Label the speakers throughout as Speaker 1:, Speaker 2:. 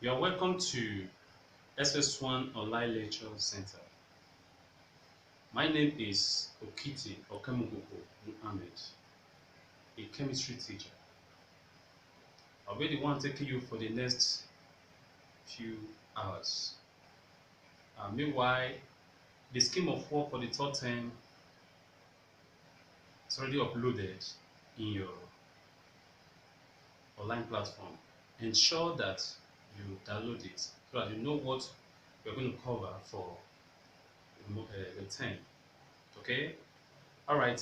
Speaker 1: You are welcome to SS1 Online Lecture Center. My name is Okiti Okemugoko Muhammad, a chemistry teacher. I'll be the one taking you for the next few hours. Meanwhile, the scheme of work for the third term is already uploaded in your online platform. Ensure that you download it so that you know what we're going to cover for the term. Okay? All right.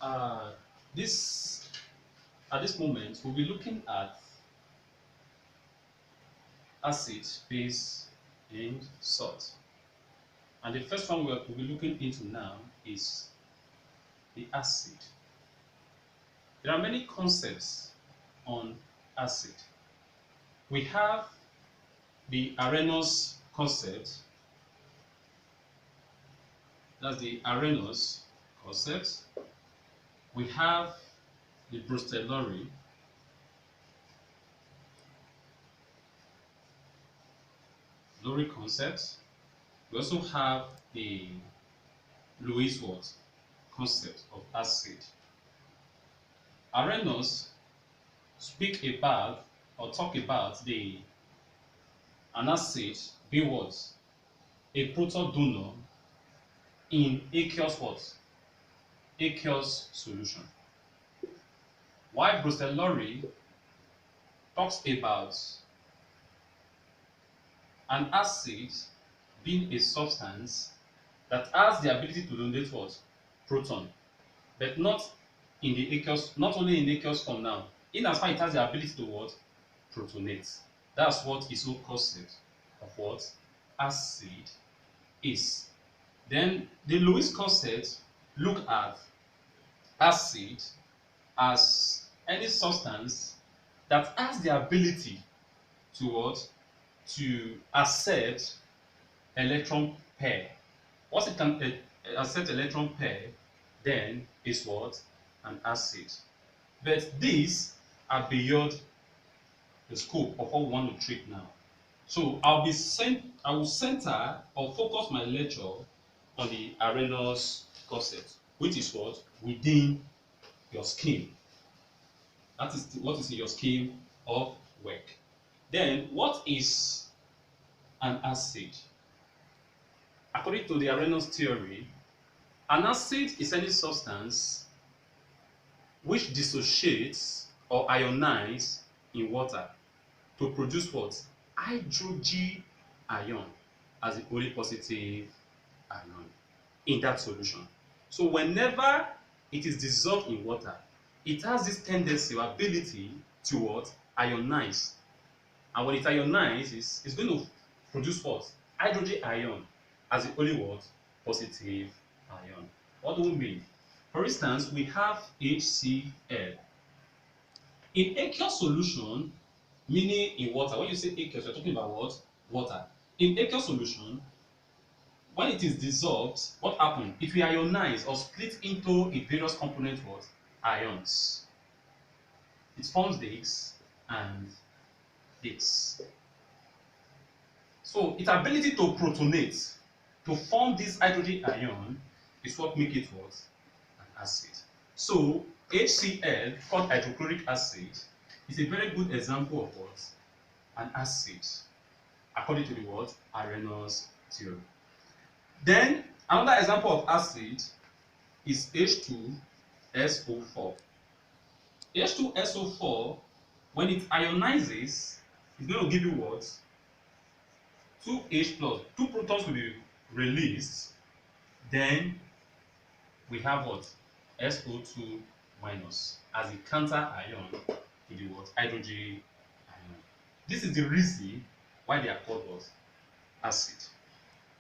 Speaker 1: Uh, this At this moment, we'll be looking at acid, base, and salt. And the first one we'll be looking into now is the acid. There are many concepts on acid. We have the Arrhenius concept. That's the Arrhenius concept. We have the Brustolari. Lorry concept. We also have the Lewis what concept of acid. Arrhenius speak about or talk about an acid being what? A proton donor in aqueous what? Aqueous solution. While Brustolari talks about an acid being a substance that has the ability to donate what? Proton, but not only in aqueous form now. In as far as it has the ability to what? Protonate. That's what his whole concept of what acid is. Then the Lewis concept look at acid as any substance that has the ability to what? To accept electron pair. Once it can accept electron pair, then is what? An acid. But these are beyond the scope of what we want to treat now. So I will center or focus my lecture on the Arrhenius concept, which is what? Within your scheme. That is what is in your scheme of work. Then what is an acid? According to the Arrhenius theory, an acid is any substance which dissociates or ionizes in water to produce what? Hydrogen ion as the only positive ion in that solution. So whenever it is dissolved in water, it has this tendency or ability to what? Ionize. And when it ionizes, it's going to produce what? Hydrogen ion as the only what? Positive ion. What do we mean? For instance, we have HCl. In aqueous solution, meaning in water, when you say aqueous, you're talking about what? Water. In aqueous solution, when it is dissolved, what happens? It will ionize or split into a various component what? Ions. It forms this and this. So its ability to protonate, to form this hydrogen ion, is what makes it what? An acid. So HCl, called hydrochloric acid, is a very good example of what? An acid, according to the what? Arrhenius theory. Then another example of acid is H2SO4. H2SO4, when it ionizes, is going to give you what? 2H plus. 2 protons will be released. Then we have what? SO2 minus as a counter ion to the what? Hydrogen ion. This is the reason why they are called what? Acid.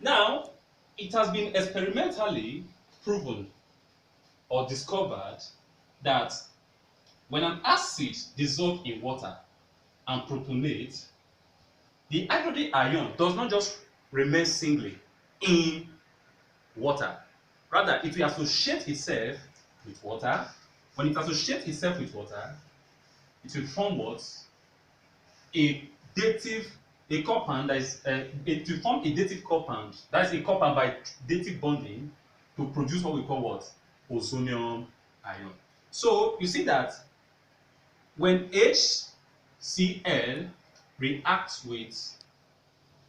Speaker 1: Now, it has been experimentally proven or discovered that when an acid dissolves in water and protonates, the hydrogen ion does not just remain singly in water. Rather, it will associate itself with water. When it associates itself with water, it will form what? A dative a compound that is to form a dative compound, that is a compound by dative bonding to produce what we call what? Ozonium ion. So you see that when HCl reacts with,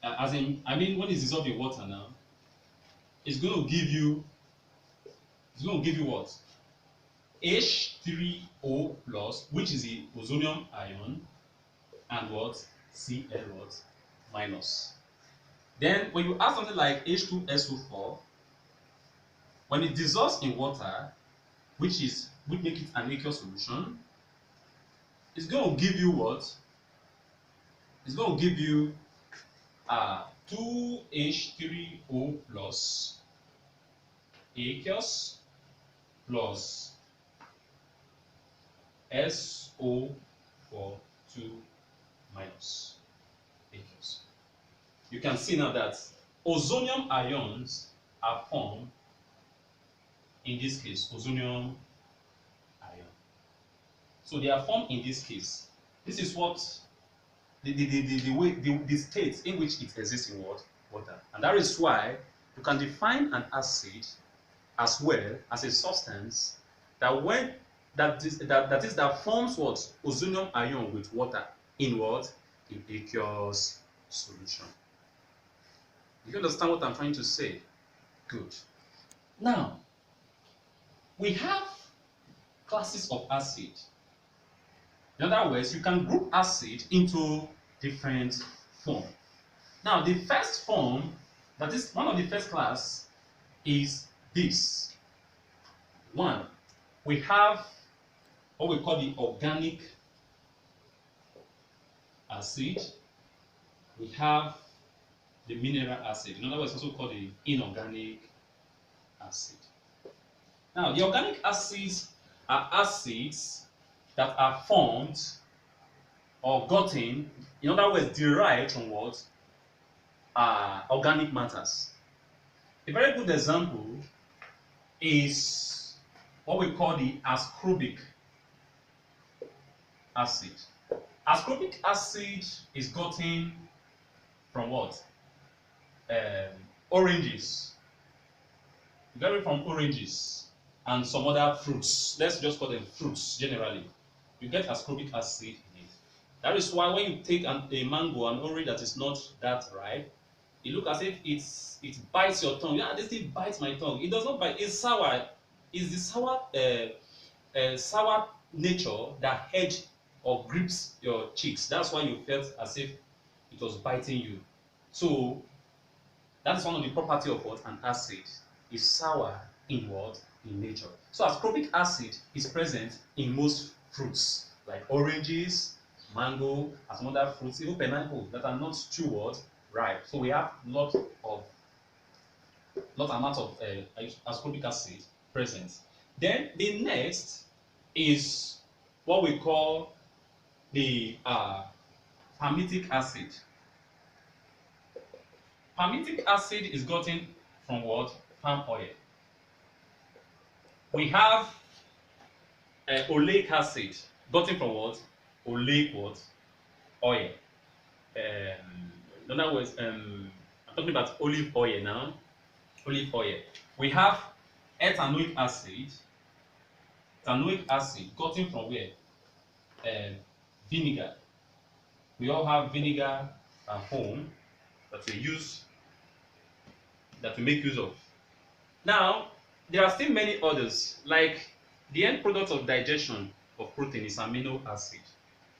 Speaker 1: as in, I mean, when it's dissolved in water now, it's going to give you, what? H3O plus, which is the ozonium ion, and what? Cl what? Minus. Then when you add something like H2SO4, when it dissolves in water, which make it an aqueous solution, it's going to give you what? It's going to give you 2H3O plus aqueous plus SO4 2 minus aqueous. You can see now that ozonium ions are formed, in this case, ozonium ion. So they are formed in this case. This is what the state in which it exists in water. And that is why you can define an acid as well as a substance that forms what? Ozonium ion with water in what? In aqueous solution. You understand what I'm trying to say? Good. Now, we have classes of acid. In other words, you can group acid into different forms. Now, the first form, that is one of the first class, is this. One, we have what we call the organic acid. We have the mineral acid. In other words, also called the inorganic acid. Now, the organic acids are acids that are formed or gotten, in other words, derived from what? Organic matters. A very good example is what we call the ascorbic acid. Ascorbic acid is gotten from what? Oranges. You get it from oranges and some other fruits. Let's just call them fruits generally. You get ascorbic acid in it. That is why when you take a mango, an orange that is not that ripe, it looks as if it bites your tongue. Yeah, this thing bites my tongue. It does not bite. It's sour. It's the sour nature that hedges or grips your cheeks. That's why you felt as if it was biting you. So that's one of the properties of what? An acid is sour in what? In nature. So ascorbic acid is present in most fruits like oranges, mango, and some other fruits, even pineapple that are not too what? Ripe. So we have lot amount of ascorbic acid present. Then the next is what we call the palmitic acid. Palmitic acid is gotten from what? Palm oil. We have oleic acid gotten from what? Oleic what? Oil. In other words, I'm talking about olive oil now. Olive oil. We have ethanoic acid. Ethanoic acid gotten from where? Vinegar. We all have vinegar at home that we make use of. Now, there are still many others, like the end product of digestion of protein is amino acid.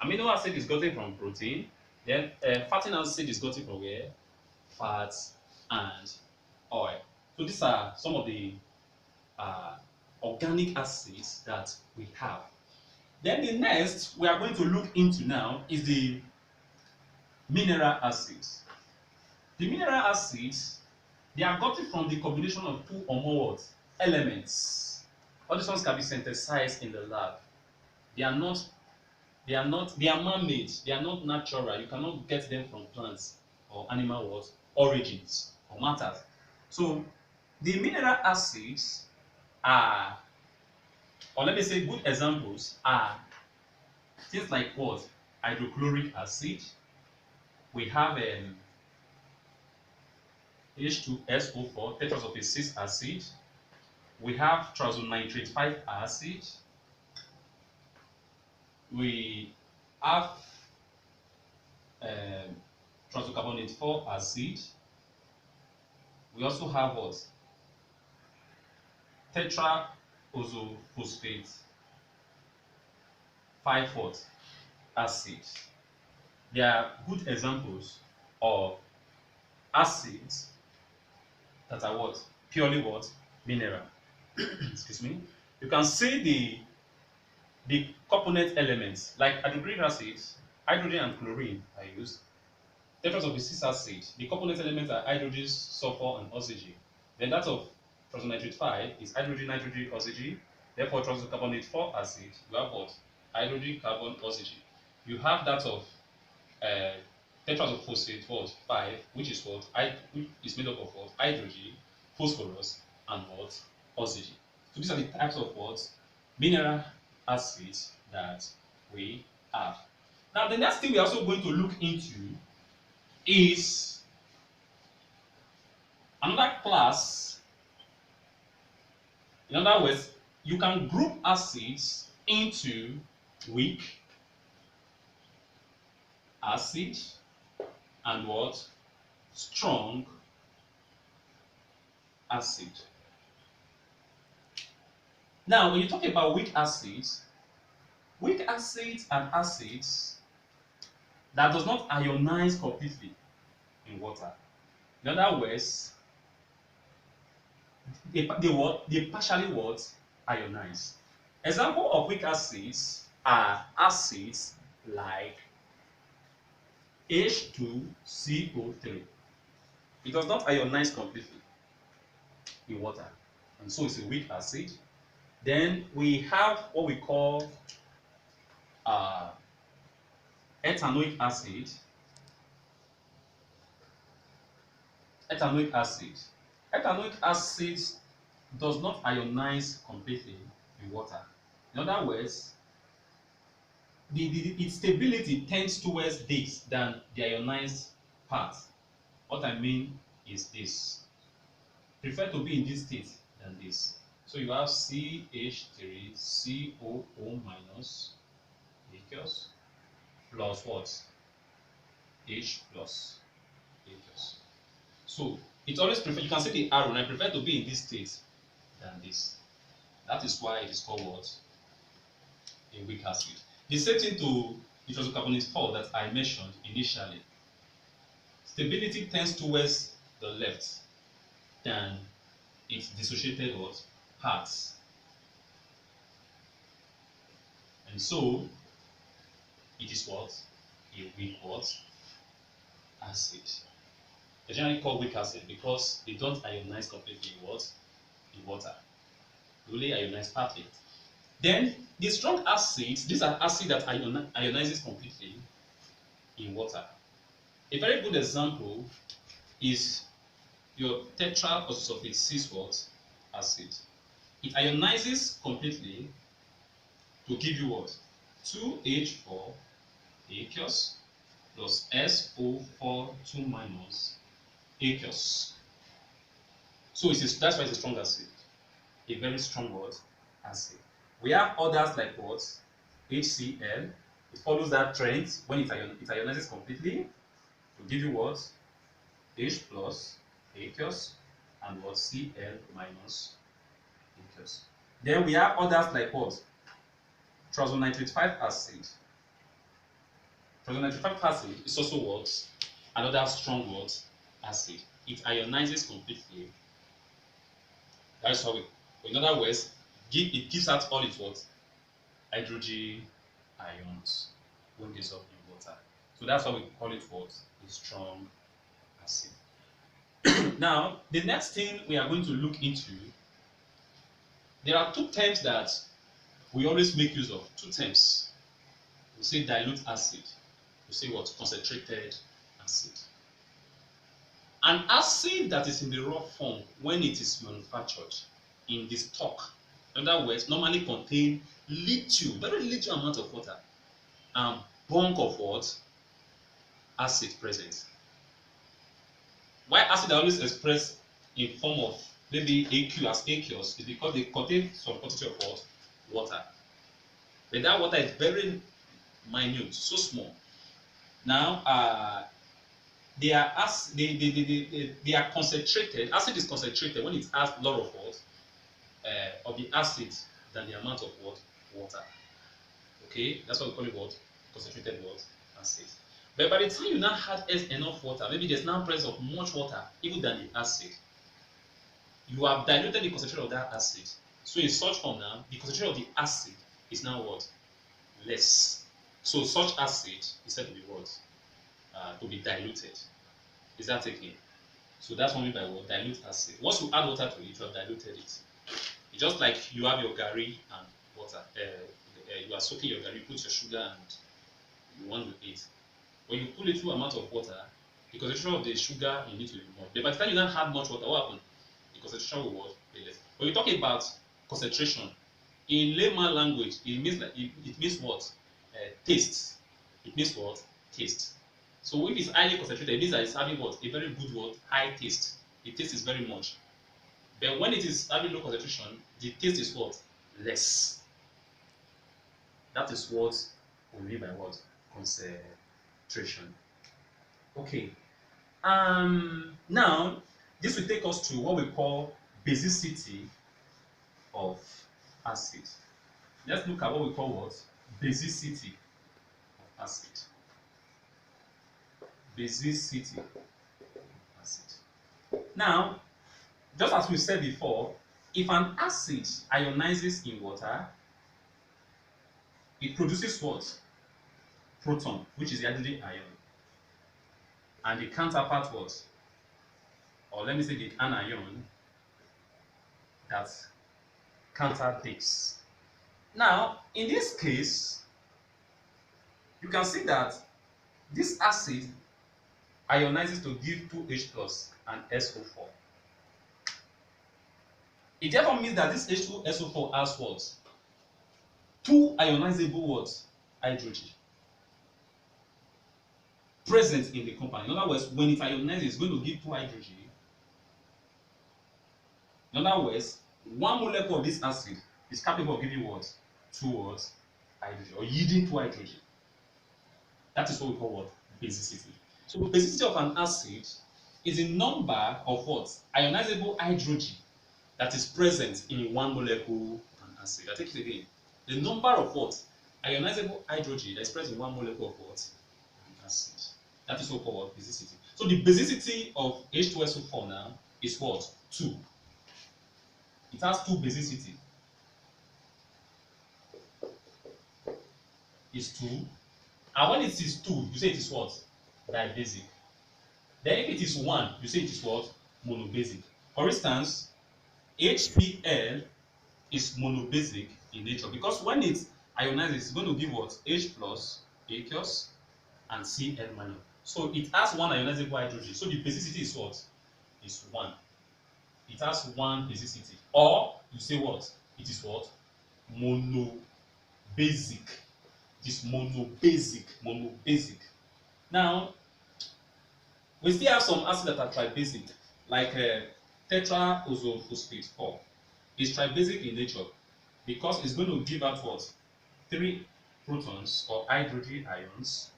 Speaker 1: Amino acid is gotten from protein. Then fatty acid is gotten from where? Fats and oil. So these are some of the organic acids that we have. Then the next we are going to look into now is the mineral acids. The mineral acids, they are gotten from the combination of two or more elements. All these ones can be synthesized in the lab. They are man-made. They are not natural. You cannot get them from plants or animal origins or matters. So the mineral acids are, or let me say good examples are things like what? Hydrochloric acid, we have H2SO4, tetrasulfate 6 acid. We have triazonitrate 5 acid. We have um, triazocarbonate 4 acid. We also have what? Tetraozophosphate 5 what? Acid. They are good examples of acids that are what? Purely what? Mineral. Excuse me. You can see the component elements like hydrochloric acid, hydrogen and chlorine are used. Tetrasulfate acid, the component elements are hydrogen, sulfur, and oxygen. Then that of triazonitrate 5 is hydrogen, nitrogen, oxygen. Therefore, triazocarbonate 4 acid, you have what? Hydrogen, carbon, oxygen. You have that of uh, tetrasulfosphate what? 5, which is what? Which is made up of what? Hydrogen, phosphorus, and what? Oxygen. So these are the types of what? Mineral acids that we have. Now, the next thing we're also going to look into is another class. In other words, you can group acids into weak acid and what? Strong acid. Now, when you talk about weak acids are acids that does not ionize completely in water. In other words, they partially what? Ionize. Example of weak acids are acids like H2CO3. It does not ionize completely in water, and so it's a weak acid. Then we have what we call uh, ethanoic acid. Ethanoic acid. Ethanoic acid does not ionize completely in water. In other words, its stability tends towards this than the ionized part. What I mean is this. Prefer to be in this state than this. So you have CH3COO minus aqueous plus what? H plus aqueous. So it always prefer, you can see the arrow, and I prefer to be in this state than this. That is why it is called what? A weak acid. The same thing to the triazocarbonate 4 that I mentioned initially. Stability tends towards the left than its dissociated what? Parts. And so it is what? A weak what? Acid. They generally call weak acid because they don't ionize completely in what? In water. They only ionize partly. Then the strong acids, these are acids that ionizes completely in water. A very good example is your tetraosulfate 6 what? Acid. It ionizes completely to give you what? 2H4 aqueous plus SO4 2 minus aqueous. So that's why it's a strong acid. A very strong what? Acid. We have others like what? HCl. It follows that trend when it ionizes completely to give you what? H plus aqueous and what? Cl minus aqueous. Then we have others like what? Triazonitrate 5 acid. Triazonitrate 5 acid is also what? Another strong what? Acid. It ionizes completely. That is how we, in other words, it gives out all its what? Hydrogen ions when it dissolved in water. So that's why we call it what? A strong acid. Now, the next thing we are going to look into, there are two terms that we always make use of. Two terms. We say dilute acid. We say what? Concentrated acid. An acid that is in the raw form when it is manufactured in the stock, in other words, normally contain little, very little amount of water and bulk of what? acid present. Why acid are always expressed in form of maybe AQ as aqueous is because they contain some quantity of what? Water. But that water is very minute, so small. Now, they are concentrated. Acid is concentrated when it has a lot of what? Of the acid than the amount of what? Water. Okay, that's what we call it what? Concentrated what? Acid. But by the time you now add enough water, maybe there's now presence of much water, even than the acid, you have diluted the concentration of that acid. So in such form now, the concentration of the acid is now what? Less. So such acid is said to be what? To be diluted. Is that taken? So that's what we mean by what? Dilute acid. Once you add water to it, you have diluted it. It's just like you have your gari and water. You are soaking your gari, you put your sugar and you want to eat. When you put a little amount of water, the concentration of the sugar you need to be more. But by the time you don't have much water, what happens? The concentration will be less. When you talk about concentration, in layman language, it means that it means what? Taste. It means what? Taste. So if it's highly concentrated, it means that it's having what? A very good what? High taste. The taste is very much. But when it is having low concentration, the taste is what? Less. That is what we mean by what? Concentration. Okay. Now, this will take us to what we call basicity of acid. Let's look at what we call what? Basicity of acid. Basicity of acid. Now, just as we said before, if an acid ionizes in water, it produces what? Proton, which is the hydrogen ion. And the counterpart what? Or let me say the anion that countertakes. Now, in this case, you can see that this acid ionizes to give 2H plus and SO4. It therefore means that this H2SO4 has what? 2 ionizable what? Hydrogen present in the compound. In other words, when it ionizes, it's going to give 2 hydrogen. In other words, 1 molecule of this acid is capable of giving what? 2 what? Hydrogen, or yielding 2 hydrogen. That is what we call what? Basicity. So the basicity of an acid is the number of what? Ionizable hydrogen that is present in 1 molecule of an acid. I take it again. The number of what? Ionizable hydrogen that is present in 1 molecule of what? An acid. That is what we call what? Basicity. So the basicity of H2SO4 now is what? 2. It has 2 basicity. Is 2. And when it is 2, you say it is what? Dibasic. Then if it is 1, you say it is what? Monobasic. For instance, HCl is monobasic in nature because when it ionizes, it's going to give what? H plus, aqueous, and Cl minus. So it has 1 ionizable hydrogen. So the basicity is what? Is 1. It has 1 basicity. Or you say what? It is what? Monobasic. It is monobasic. Monobasic. Now, we still have some acids that are tribasic, like tetraozophosphate 4. It's tribasic in nature because it's going to give out what? 3 protons or hydrogen ions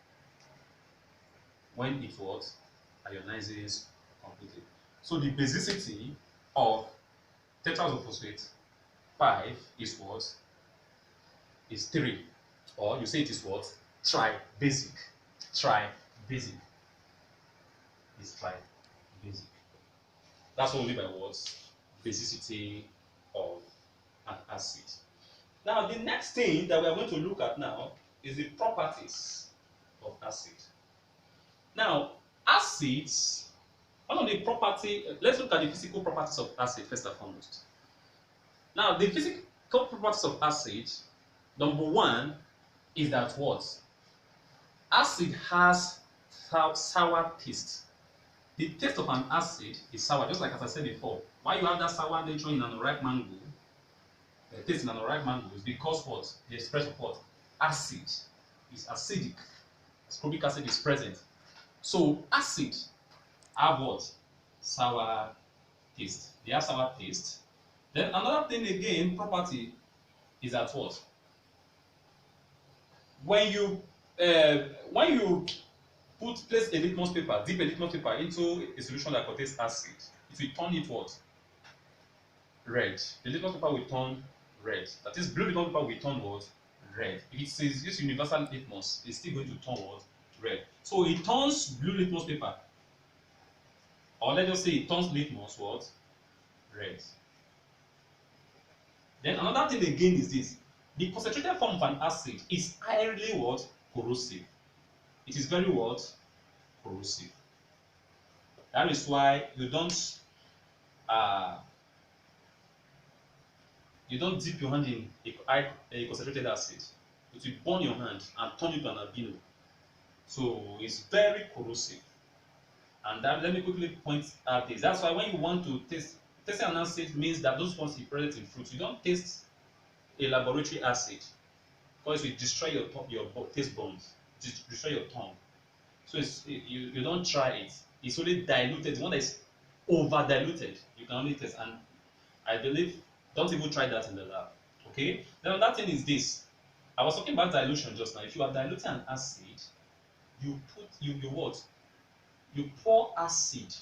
Speaker 1: when it what? Ionizes completely. So the basicity of tetraozophosphate 5 is what? Is 3. Or you say it is what? Tribasic. Tribasic. Is tribasic. That's what we mean by what? Basicity of an acid. Now, the next thing that we are going to look at now is the properties of acid. Now, acids, one of the let's look at the physical properties of acid first and foremost. Now, the physical properties of acid, number 1 is that what? Acid has sour taste. The taste of an acid is sour, just like as I said before. Why you have that sour nature in an unripe mango, the taste in an unripe mango is because what? The expression of what? Acid is acidic. Ascorbic acid is present. So acid have what? Sour taste. They have sour taste. Then another thing again, property is that what? When you when you place a litmus paper, dip a litmus paper into a solution that contains acid, it will turn it what? Red. The litmus paper will turn red. That is, blue litmus paper will turn what? Red. If it says this universal litmus, it's still going to turn what? Red. So it turns blue litmus paper, or let's just say it turns litmus what? Red. Then another thing again is this: the concentrated form of an acid is highly what? Corrosive. It is very what? Corrosive. That is why uh, you don't dip your hand in a concentrated acid. It will burn your hand and turn you to an albino. So it's very corrosive. And that, let me quickly point out this. That's why when you want to taste an acid means that those ones are present in fruits. You don't taste a laboratory acid because it will destroy your taste buds, destroy your tongue. So you don't try it. It's only diluted. The one that is over diluted, you can only taste. And I believe, don't even try that in the lab. Okay? Then another thing is this. I was talking about dilution just now. If you are diluting an acid, you what? You pour acid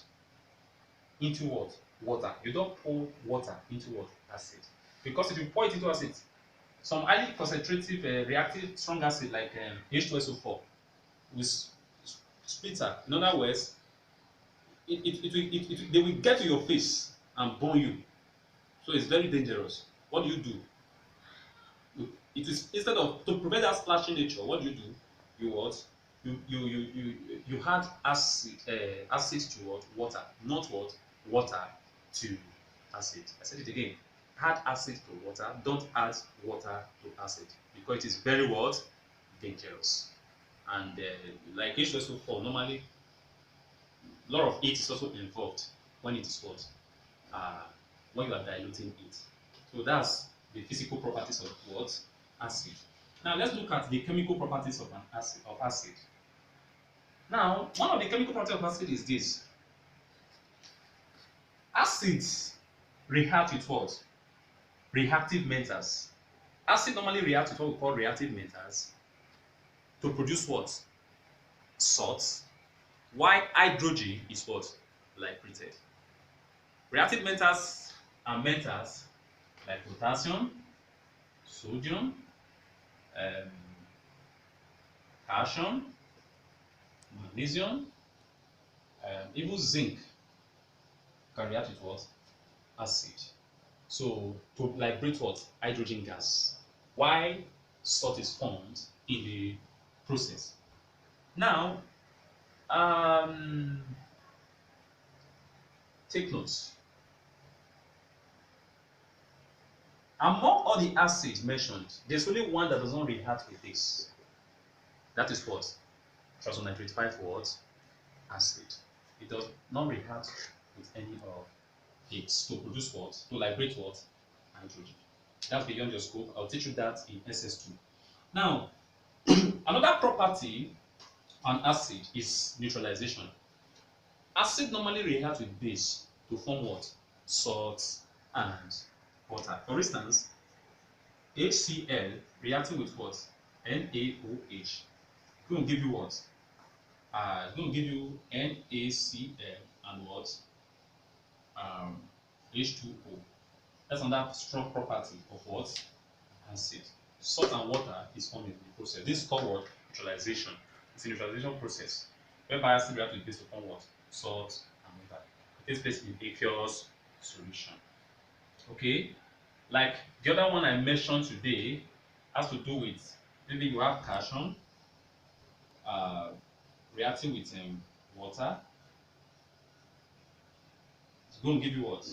Speaker 1: into what? Water. You don't pour water into what? Acid. Because if you pour it into acid, some highly concentrative reactive strong acid like H2SO4 will splitter. In other words, they will get to your face and burn you. So it's very dangerous. What do? It is, instead of, to prevent that splashing nature, what do? You what? You add acid to what? Water, not what? Water to acid. I said it again. Add acid to water. Don't add water to acid because it is very what? Dangerous. And like H2SO4, normally a lot of heat is also involved when it is what? When you are diluting it. So that's the physical properties of what? Acid. Now let's look at the chemical properties of acid. Now, one of the chemical properties of acid is this. Acids react with what? Reactive metals. Acid normally reacts with what we call reactive metals to produce what? Salts. While hydrogen is what? Liberated. Reactive metals are metals like potassium, sodium, calcium, magnesium, even zinc can react with what? Acid. So to liberate what? Hydrogen gas. Why salt is formed in the process. Now, take notes. Among all the acids mentioned, there's only one that does not react with this. That is what? Trans-nitrate 5 what? Acid. It does not react with any of it to produce what? To liberate what? Hydrogen. That's beyond your scope. I'll teach you that in SS2. Now, another property of an acid is neutralization. Acid normally reacts with base to form what? Salts and water. For instance, HCl reacting with what? NaOH. It's going to give you what? It's going to give you NaCl and what? H2O. That's another strong property of what? Acid. Salt and water is formed in the process. This is called what? Neutralization. It's a neutralization process whereby acid reacts with base to form what? Salt and water. It takes place in aqueous solution. Okay? Like the other one I mentioned today has to do with maybe you have calcium reacting with water. It's going to give you what?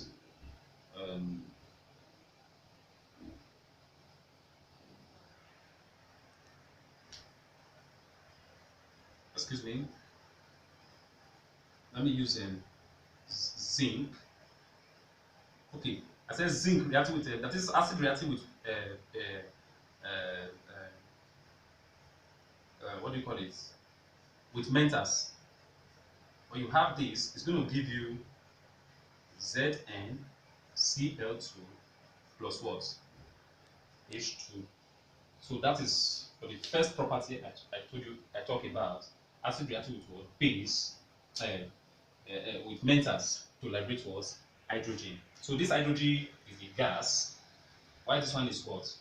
Speaker 1: Excuse me. Let me use zinc. Okay, I said zinc reacting with that is acid reacting with what do you call it? With mentals. when you have this, it's going to give you ZnCl2 plus what? H2. So that is for the first property I talk about. Acid reacting with what? Base with mentals to liberate what? Hydrogen. So this hydrogen is the gas. Why this one is what?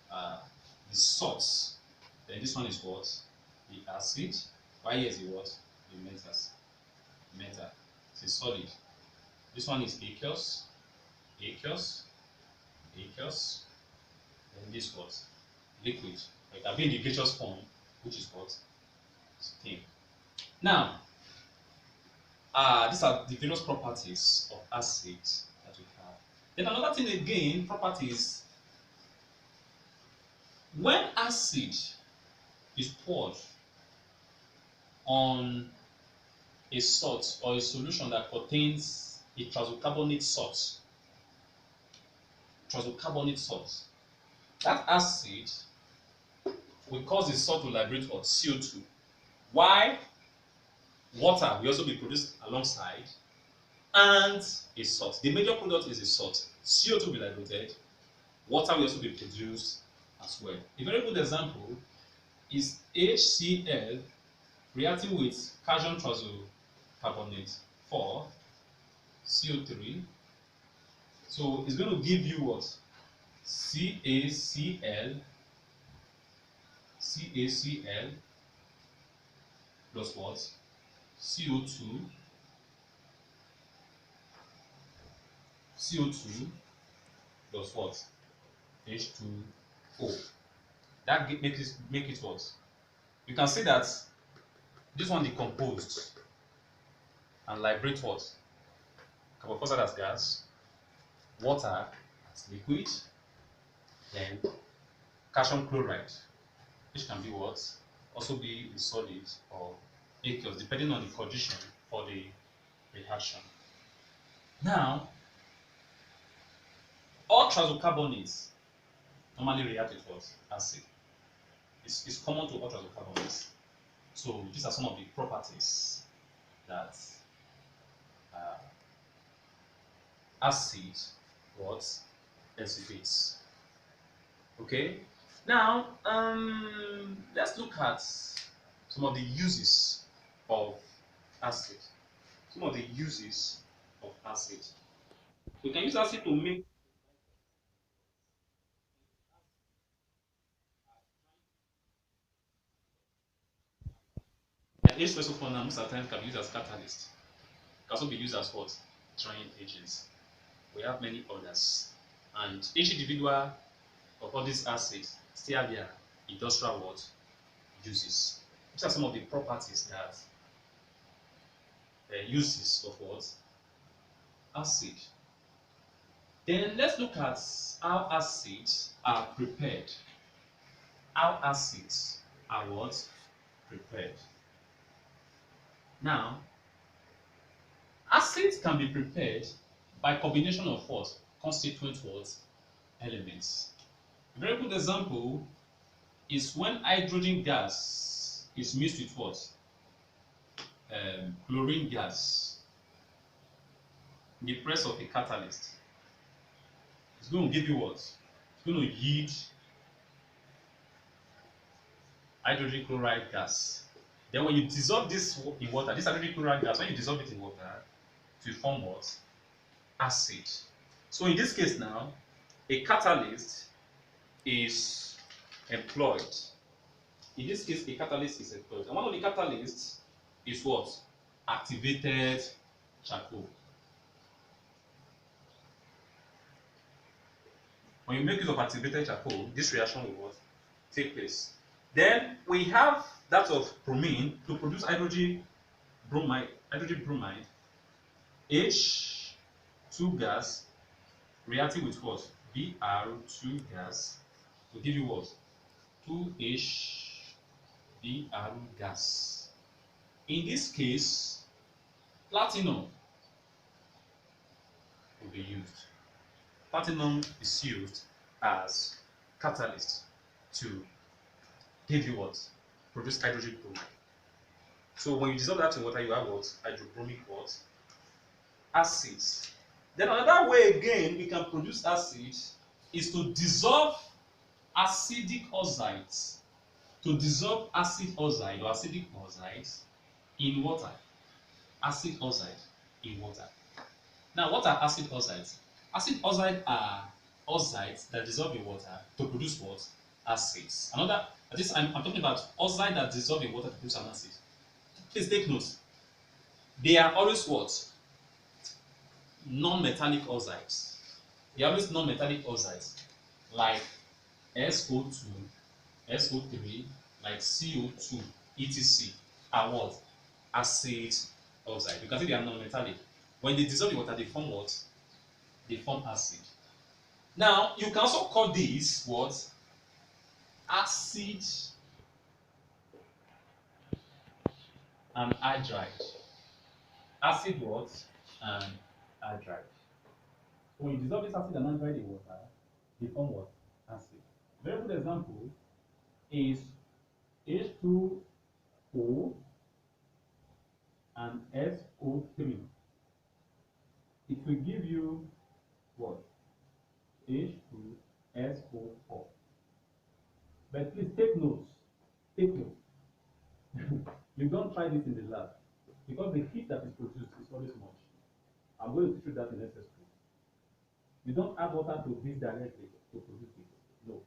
Speaker 1: The salt. Then this one is what? The acid. Why here is the what? The mentals. Metal. It's a solid. This one is aqueous, aqueous, aqueous. Then this what? Liquid. It can be in the gaseous form, which is what? Steam. Now, these are the various properties of acid that we have. Then another thing again, properties. When acid is poured on a salt or a solution that contains a trans-carbonate salt, that acid will cause the salt to liberate what? CO2. Why? Water will also be produced alongside, and a salt. The major product is a salt. CO2 will be liberated. Water will also be produced as well. A very good example is HCl reacting with calcium trans-carbonate for CO3. So it's going to give you what? CaCl plus what? CO2 plus what? H2O. That make it what? You can see that this one decomposed and liberate what? Carbon dioxide as gas, water as liquid, then calcium chloride, which can be what? Also be a solid or aqueous, depending on the condition for the reaction. Now, all transocarbonates normally react with what? Acid. It's common to all transocarbonates. So these are some of the properties that acid what exhibits. Okay. Now let's look at some of the uses of acid. Some of the uses of acid. We can use acid to make H2SO4 most of the time can be used as catalyst. It can also be used as what? Drying agents. We have many others. And each individual of all these acids still have their industrial what? Uses. These are some of the properties that uses of what? Acid. Then let's look at how acids are prepared. How acids are what? Prepared. Now, acids can be prepared by combination of what? Constituent what? Elements. A very good example is when hydrogen gas is mixed with what? Chlorine gas in the presence of a catalyst. It's going to give you what? It's going to yield hydrogen chloride gas. Then when you dissolve this in water, this hydrogen chloride gas, when you dissolve it in water, it will form what? Acid. So in this case now, a catalyst is employed. In this case, a catalyst is employed. And one of the catalysts is what? Activated charcoal. When you make use of activated charcoal, this reaction will what? Take place. Then we have that of bromine to produce hydrogen bromide, H2 gas reacting with what? Br2 gas to give you what? 2H Br gas. In this case, platinum will be used. Platinum is used as catalyst to give you what? Produce hydrogen bromide. So when you dissolve that in water, you have what? Hydrobromic what? Acids. Then another way again we can produce acid is to dissolve acidic oxides. To dissolve acid oxide or acidic oxides in water. Acid oxide in water. Now, what are acid oxides? Acid oxides are oxides that dissolve in water to produce what? Acids. Another, this I'm talking about oxide that dissolve in water to produce an acid. Please take note. They are always what? Non-metallic oxides. They are always non-metallic oxides, like SO2, SO3, like CO2, etc. are what? Acid oxide. You can see they are non-metallic. When they dissolve in water, they form what? They form acid. Now, you can also call this what? Acid anhydride. Acid what? And anhydride. So when you dissolve this acid anhydride in water, they form what? Acid. Very good example is H2O and SO3. It will give you what? H2SO4. But please take notes. Take notes. You don't try this in the lab because the heat that is produced is always much. I'm going to teach you that in SS2. You don't add water to this directly to produce it. No.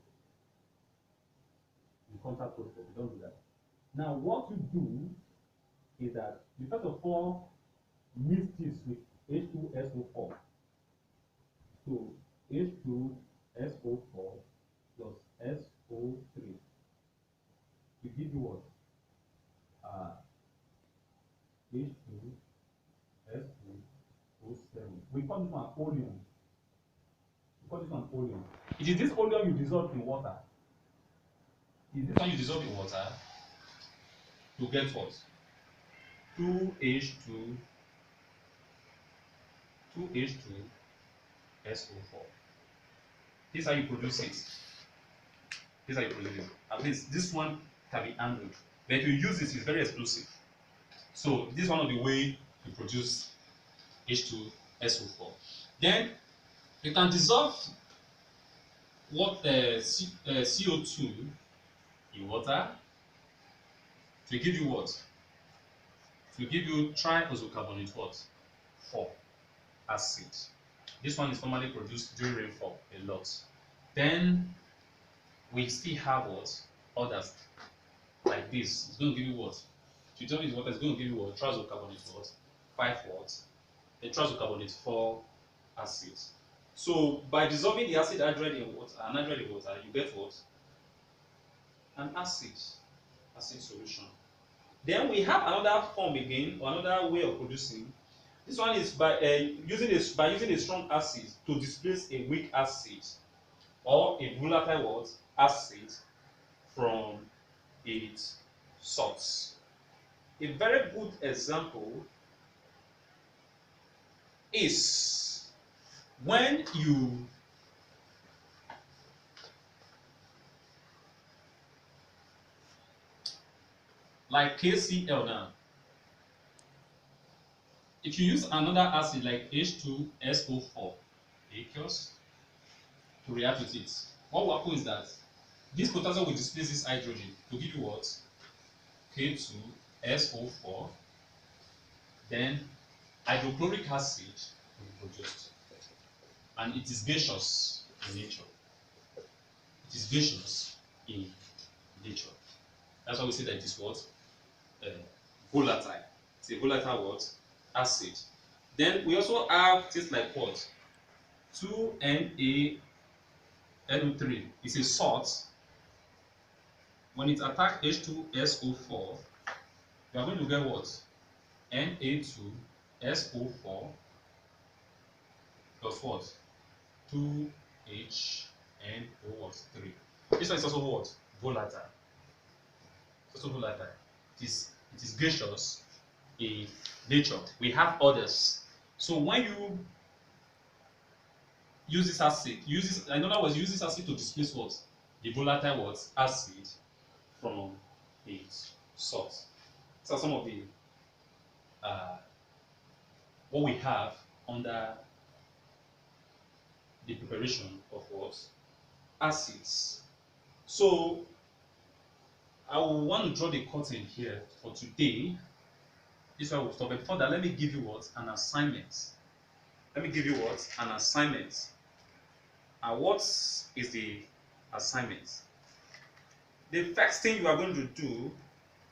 Speaker 1: In contact protocol, you don't do that. Now, what you do is that you first of all mix this with H2SO4. So H2SO4 plus SO3 will give you what? H2SO7. We call this one oleum. We call this one oleum. It is this oleum you dissolve in water. It is this one you dissolve in water to get what? 2H2 SO4. This is how you produce it. This is how you produce it. At least this one can be handled. But if you use this, it's very explosive. So this is one of the ways to produce H2SO4. Then you can dissolve what CO2 in water to give you what? To give you triisocarbonate what? 4 acid. This one is normally produced during rainfall a lot. Then we still have what? Others like this. It's going to give you what? To tell you what it's going to give you what? Triisocarbonate what? 5 what? The triisocarbonate 4 acids. So by dissolving the acid anhydride in water, you get what? An acid solution. Then we have another form again, or another way of producing. This one is by using a strong acid to displace a weak acid or a volatile what? Acid from its source. A very good example is when you like KCl now. If you use another acid like H2SO4 aqueous to react with it, what will happen is that this potassium will displace this hydrogen to give you what? K2SO4. Then hydrochloric acid will be produced. And it is gaseous in nature. It is gaseous in nature. That's why we say that it is what? Volatile. It's a volatile what? Acid. Then we also have things like what? 2NaNO3 is a salt. When it attacks H2SO4, you are going to get what? Na2SO4 plus what? 2HNO3. This one is also what? Volatile. It's also volatile. It is gaseous in nature. We have others. So when you use this acid, in other words, use this acid to displace what? The volatile what? Acid from its source. These are some of the what we have under the preparation of what? Acids. So I will want to draw the curtain here for today. This is why we'll stop. But before that, let me give you what? An assignment. Let me give you what? An assignment. And what is the assignment? The first thing you are going to do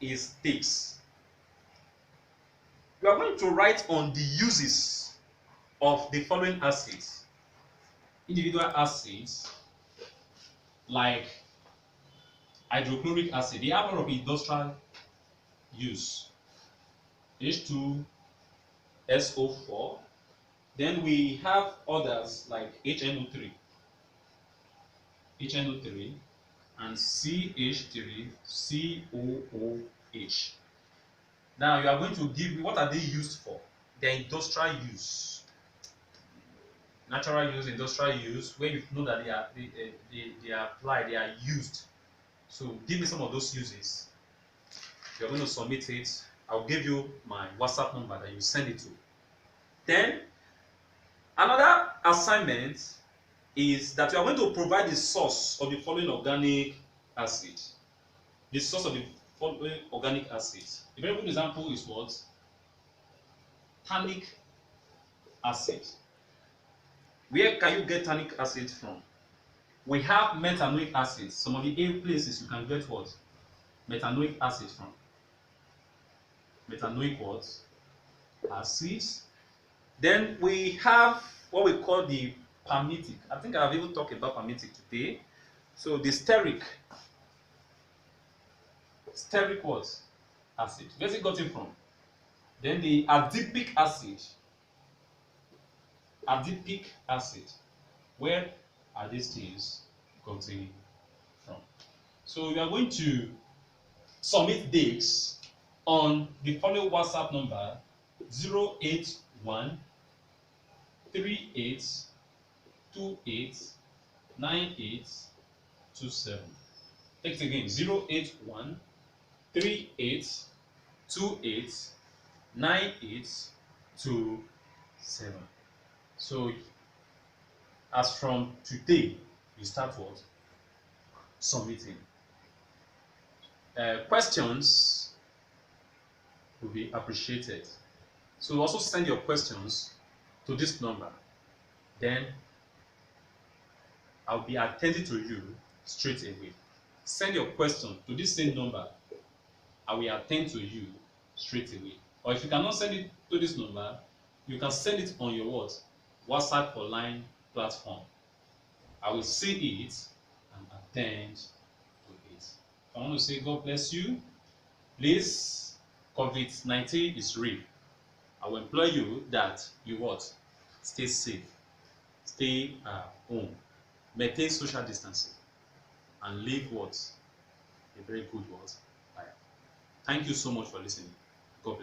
Speaker 1: is this. You are going to write on the uses of the following acids. Individual acids like hydrochloric acid. They have a lot of industrial use. H2SO4. Then we have others like HNO3 and CH3COOH. Now you are going to give me what are they used for? Their industrial use, natural use, industrial use, where you know that they are applied, they are used. So give me some of those uses. You're going to submit it. I'll give you my WhatsApp number that you send it to. Then another assignment is that you are going to provide the source of the following organic acid. The source of the following organic acids. A very good example is what? Tannic acid. Where can you get tannic acid from? We have methanoic acid. Some of the places you can get what? Methanoic acid from. Methanoic what? Acids. Then we have what we call the palmitic. I think I've even talked about palmitic today. So the steric what? Acid. Where's it gotten from? Then the adipic acid. Adipic acid. Where are these things gotten from? So we are going to submit dates on the following WhatsApp number 081 38 28 9827. Take it again 081 38 28 9827. So as from today, you start what? Submitting. Questions will be appreciated. So also send your questions to this number. Then I'll be attending to you straight away. Send your question to this same number. I will attend to you straight away. Or if you cannot send it to this number, you can send it on your what? WhatsApp online platform. I will see it and attend to it. I want to say God bless you. Please, COVID-19 is real. I will implore you that you what? Stay safe. Stay home. Maintain social distancing. And live what? A very good life. Thank you so much for listening.